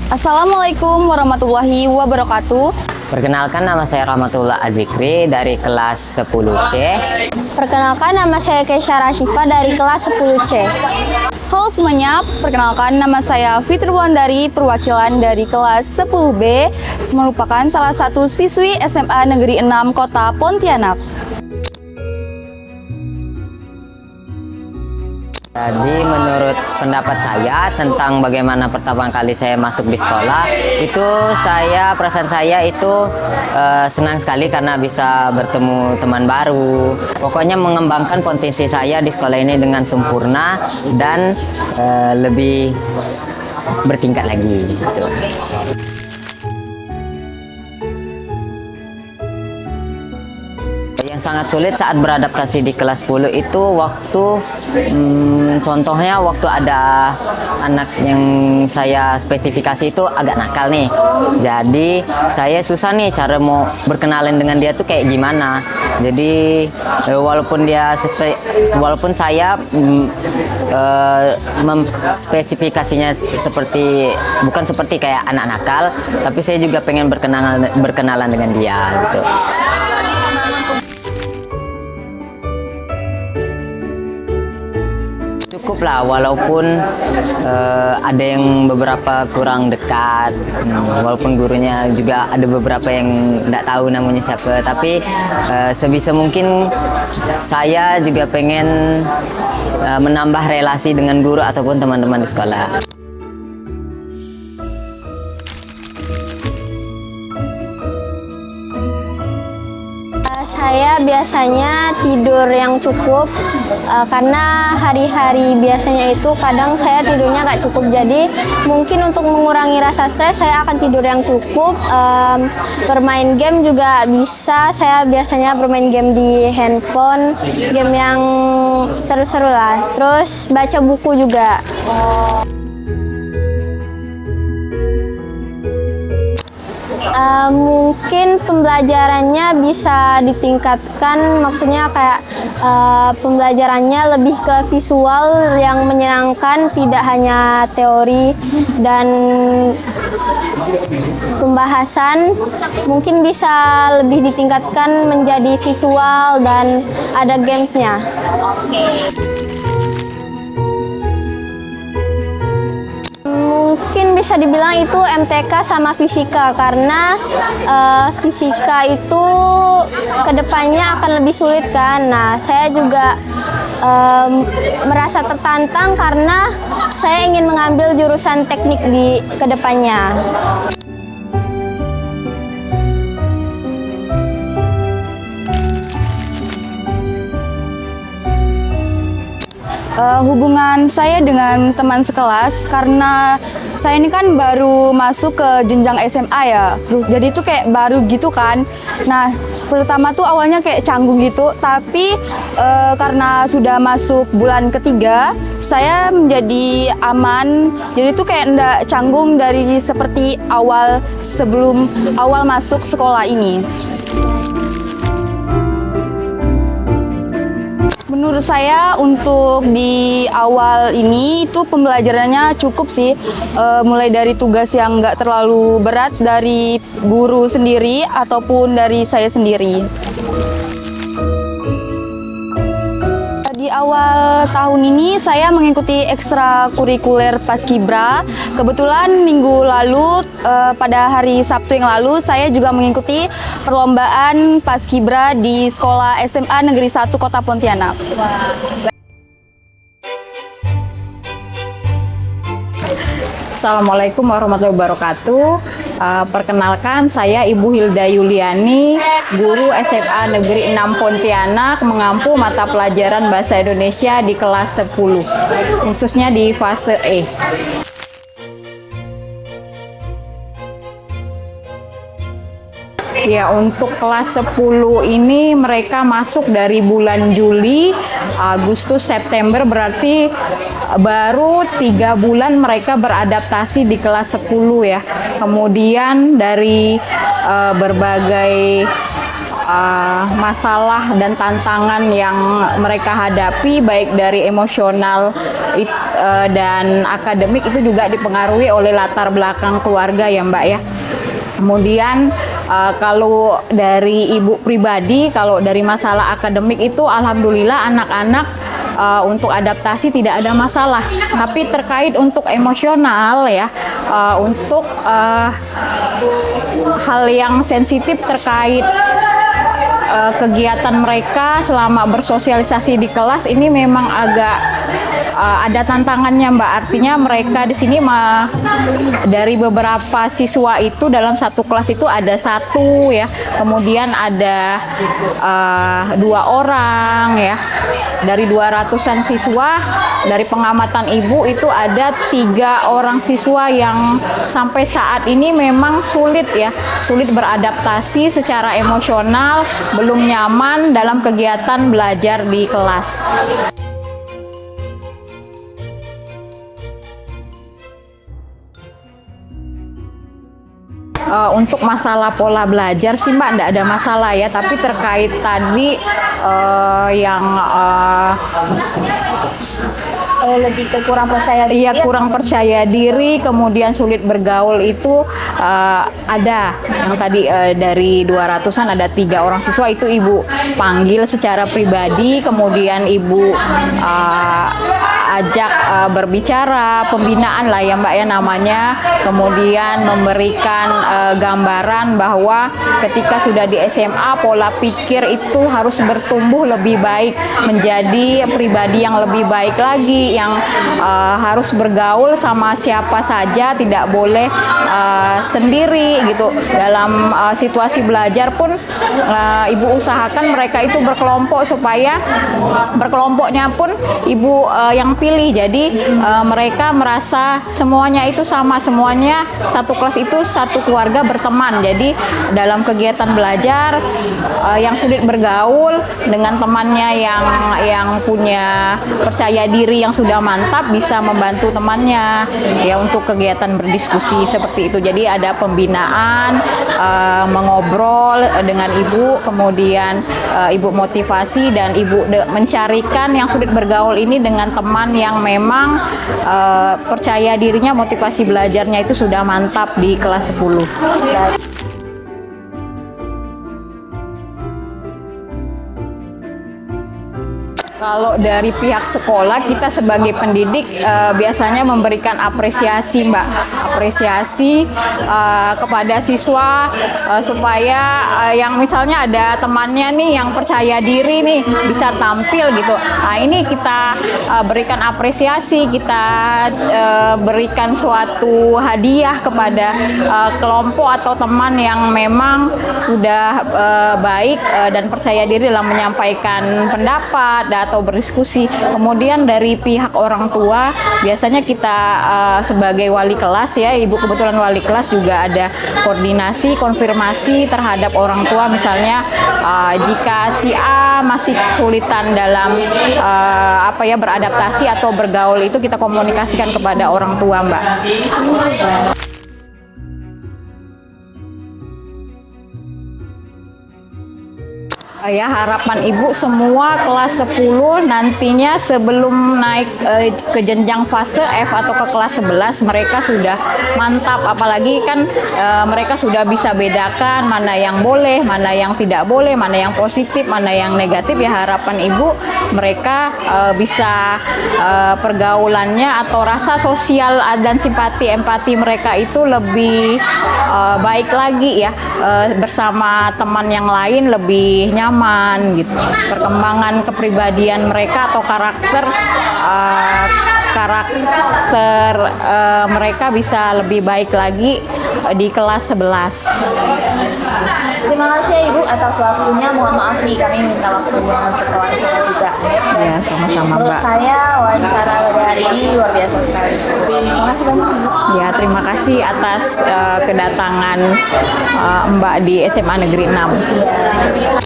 Assalamualaikum warahmatullahi wabarakatuh. Perkenalkan, nama saya Rahmatullah Azikri dari kelas 10C. Perkenalkan, nama saya Kesha Rashifa dari kelas 10C. Halo semuanya, perkenalkan nama saya Fitri Wulandari, perwakilan dari kelas 10B, merupakan salah satu siswi SMA Negeri 6 Kota Pontianak. Jadi menurut pendapat saya tentang bagaimana pertama kali saya masuk di sekolah, itu perasaan saya itu senang sekali karena bisa bertemu teman baru. Pokoknya mengembangkan potensi saya di sekolah ini dengan sempurna dan lebih bertingkat lagi gitu. Yang sangat sulit saat beradaptasi di kelas 10 itu waktu contohnya waktu ada anak yang saya spesifikasi itu agak nakal nih. Jadi saya susah nih cara mau berkenalan dengan dia tuh kayak gimana. Jadi walaupun saya spesifikasinya bukan seperti kayak anak nakal, tapi saya juga pengen berkenalan dengan dia gitu. Cukup lah, walaupun ada yang beberapa kurang dekat, walaupun gurunya juga ada beberapa yang nggak tahu namanya siapa, tapi sebisa mungkin saya juga pengen menambah relasi dengan guru ataupun teman-teman di sekolah. Saya biasanya tidur yang cukup karena hari-hari biasanya itu kadang saya tidurnya nggak cukup. Jadi mungkin untuk mengurangi rasa stres saya akan tidur yang cukup. Bermain game juga bisa. Saya biasanya bermain game di handphone, game yang seru-seru lah. Terus baca buku juga. Mungkin pembelajarannya bisa ditingkatkan, maksudnya kayak pembelajarannya lebih ke visual yang menyenangkan, tidak hanya teori, dan pembahasan mungkin bisa lebih ditingkatkan menjadi visual dan ada gamesnya. Mungkin bisa dibilang itu MTK sama fisika, karena fisika itu kedepannya akan lebih sulit kan. Nah, saya juga merasa tertantang karena saya ingin mengambil jurusan teknik di kedepannya. Hubungan saya dengan teman sekelas, karena saya ini kan baru masuk ke jenjang SMA ya, jadi itu kayak baru gitu kan. Nah, pertama tuh awalnya kayak canggung gitu, tapi karena sudah masuk bulan ketiga, saya menjadi aman. Jadi itu kayak ndak canggung dari seperti sebelum awal masuk sekolah ini. Menurut saya untuk di awal ini itu pembelajarannya cukup sih, mulai dari tugas yang nggak terlalu berat dari guru sendiri ataupun dari saya sendiri. Di awal tahun ini saya mengikuti ekstrakurikuler Paskibra. Kebetulan minggu lalu pada hari Sabtu yang lalu saya juga mengikuti perlombaan Paskibra di sekolah SMA Negeri 1 Kota Pontianak. Assalamualaikum warahmatullahi wabarakatuh. Perkenalkan, saya Ibu Hilda Yuliani, guru SMA Negeri 6 Pontianak, mengampu mata pelajaran Bahasa Indonesia di kelas 10, khususnya di fase E. Ya, untuk kelas 10 ini mereka masuk dari bulan Juli, Agustus, September, berarti baru 3 bulan mereka beradaptasi di kelas 10 ya. Kemudian dari berbagai masalah dan tantangan yang mereka hadapi baik dari emosional dan akademik itu juga dipengaruhi oleh latar belakang keluarga ya Mbak ya. Kemudian kalau dari ibu pribadi, kalau dari masalah akademik itu alhamdulillah anak-anak untuk adaptasi tidak ada masalah. Tapi terkait untuk emosional ya, untuk hal yang sensitif terkait kegiatan mereka selama bersosialisasi di kelas ini memang agak ada tantangannya Mbak. Artinya mereka di sini dari beberapa siswa itu dalam satu kelas itu ada satu ya, kemudian ada 2 orang ya. Dari 200-an siswa, dari pengamatan ibu itu ada 3 orang siswa yang sampai saat ini memang sulit ya, sulit beradaptasi secara emosional, belum nyaman dalam kegiatan belajar di kelas. Untuk masalah pola belajar sih Mbak enggak ada masalah ya, tapi terkait tadi yang Lebih ke kurang percaya diri. iya kurang percaya diri, kemudian sulit bergaul itu ada. Yang tadi dari 200-an ada 3 orang siswa itu ibu panggil secara pribadi, kemudian ibu ajak berbicara, pembinaan lah ya Mbak ya namanya, kemudian memberikan gambaran bahwa ketika sudah di SMA pola pikir itu harus bertumbuh lebih baik menjadi pribadi yang lebih baik lagi, yang harus bergaul sama siapa saja, tidak boleh sendiri gitu. Dalam situasi belajar pun ibu usahakan mereka itu berkelompok supaya berkelompoknya pun ibu yang pilih. Jadi mereka merasa semuanya itu sama, semuanya satu kelas itu satu keluarga berteman. Jadi dalam kegiatan belajar yang sulit bergaul dengan temannya yang punya percaya diri yang sudah mantap bisa membantu temannya ya untuk kegiatan berdiskusi seperti itu. Jadi ada pembinaan, mengobrol dengan ibu, kemudian ibu motivasi dan ibu mencarikan yang sulit bergaul ini dengan teman yang memang percaya dirinya, motivasi belajarnya itu sudah mantap di kelas 10. Kalau dari pihak sekolah, kita sebagai pendidik biasanya memberikan apresiasi Mbak, apresiasi kepada siswa supaya yang misalnya ada temannya nih yang percaya diri nih bisa tampil gitu. Nah ini kita berikan apresiasi, kita berikan suatu hadiah kepada kelompok atau teman yang memang sudah baik dan percaya diri dalam menyampaikan pendapat atau berdiskusi. Kemudian dari pihak orang tua biasanya kita sebagai wali kelas ya, ibu kebetulan wali kelas juga ada koordinasi, konfirmasi terhadap orang tua. Misalnya jika si A masih kesulitan dalam beradaptasi atau bergaul, itu kita komunikasikan kepada orang tua Mbak. Ya, harapan ibu semua kelas 10 nantinya sebelum naik ke jenjang fase F atau ke kelas 11 mereka sudah mantap, apalagi kan mereka sudah bisa bedakan mana yang boleh, mana yang tidak boleh, mana yang positif, mana yang negatif. Ya harapan ibu mereka bisa pergaulannya atau rasa sosial dan simpati empati mereka itu lebih baik lagi ya, bersama teman yang lain lebih nyaman gitu. Perkembangan kepribadian mereka atau karakter mereka bisa lebih baik lagi di kelas 11. Terima kasih ya Ibu atas waktunya. Mohon maaf nih kami minta waktunya untuk wawancara juga. Ya, sama-sama Menurut Mbak. saya wawancara pada hari ini luar biasa sekali. Terima kasih banyak Ibu. Ya, terima kasih atas kedatangan Mbak di SMA Negeri 6.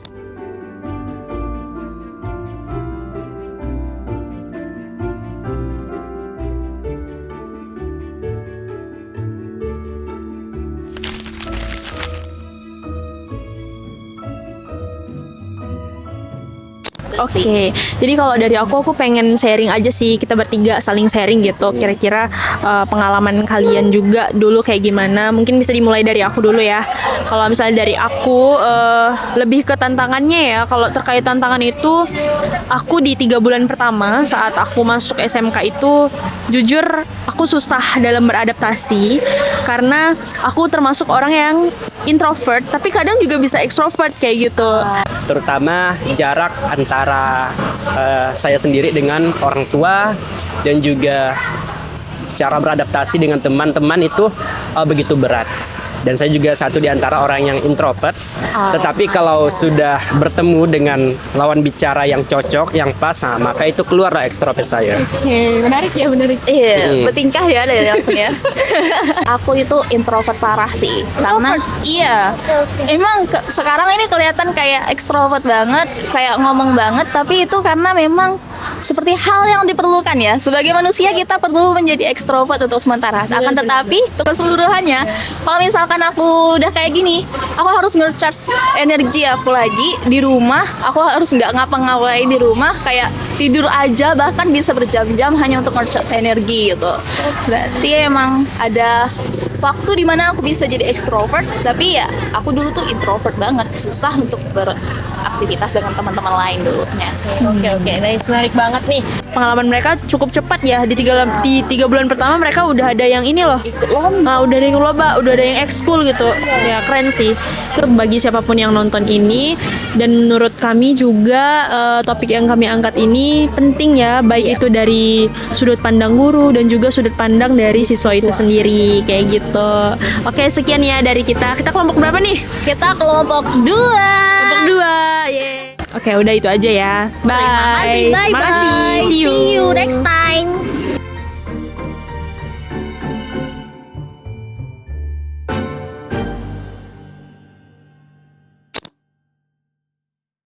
sih. Oke, jadi kalau dari aku pengen sharing aja sih, kita bertiga saling sharing gitu. Kira-kira pengalaman kalian juga dulu kayak gimana? Mungkin bisa dimulai dari aku dulu ya. Kalau misalnya dari aku lebih ke tantangannya ya. Kalau terkait tantangan itu, aku di 3 bulan pertama saat aku masuk SMK itu, jujur aku susah dalam beradaptasi karena aku termasuk orang yang introvert, tapi kadang juga bisa extrovert kayak gitu. Terutama jarak antara saya sendiri dengan orang tua dan juga cara beradaptasi dengan teman-teman itu begitu berat. Dan saya juga satu di antara orang yang introvert. Tetapi kalau sudah bertemu dengan lawan bicara yang cocok, yang pas, nah, maka itu keluarlah ekstrovert saya. Oke, menarik ya, menarik. Iya, bertingkah ya dari langsung ya. Aku itu introvert parah sih, karena iya, emang sekarang ini kelihatan kayak ekstrovert banget, kayak ngomong banget, tapi itu karena memang seperti hal yang diperlukan ya. Sebagai manusia kita perlu menjadi ekstrovert untuk sementara. Akan tetapi untuk keseluruhannya, kalau misalkan aku udah kayak gini, aku harus nge-charge energi aku lagi di rumah. Aku harus nggak ngapa-ngapain di rumah, kayak tidur aja bahkan bisa berjam-jam hanya untuk nge-charge energi gitu. Berarti emang ada waktu dimana aku bisa jadi ekstrovert, tapi ya aku dulu tuh introvert banget, susah untuk beraktivitas dengan teman-teman lain dulunya. Oke, nice, menarik banget nih. Pengalaman mereka cukup cepat ya. Di 3 bulan pertama mereka udah ada yang ini loh. Ikut lomba. Nah, udah ada yang lomba, udah ada yang ekskul gitu. Ya keren sih. Itu bagi siapapun yang nonton ini. Dan menurut kami juga topik yang kami angkat ini penting ya, baik itu dari sudut pandang guru dan juga sudut pandang dari siswa itu sendiri kayak gitu. Oke, sekian ya dari kita. Kita kelompok berapa nih? Kita kelompok 2. Kelompok 2. Yeay. Oke, udah itu aja ya. Bye. Terima kasih. Bye Makasih. bye. See you. See you next time.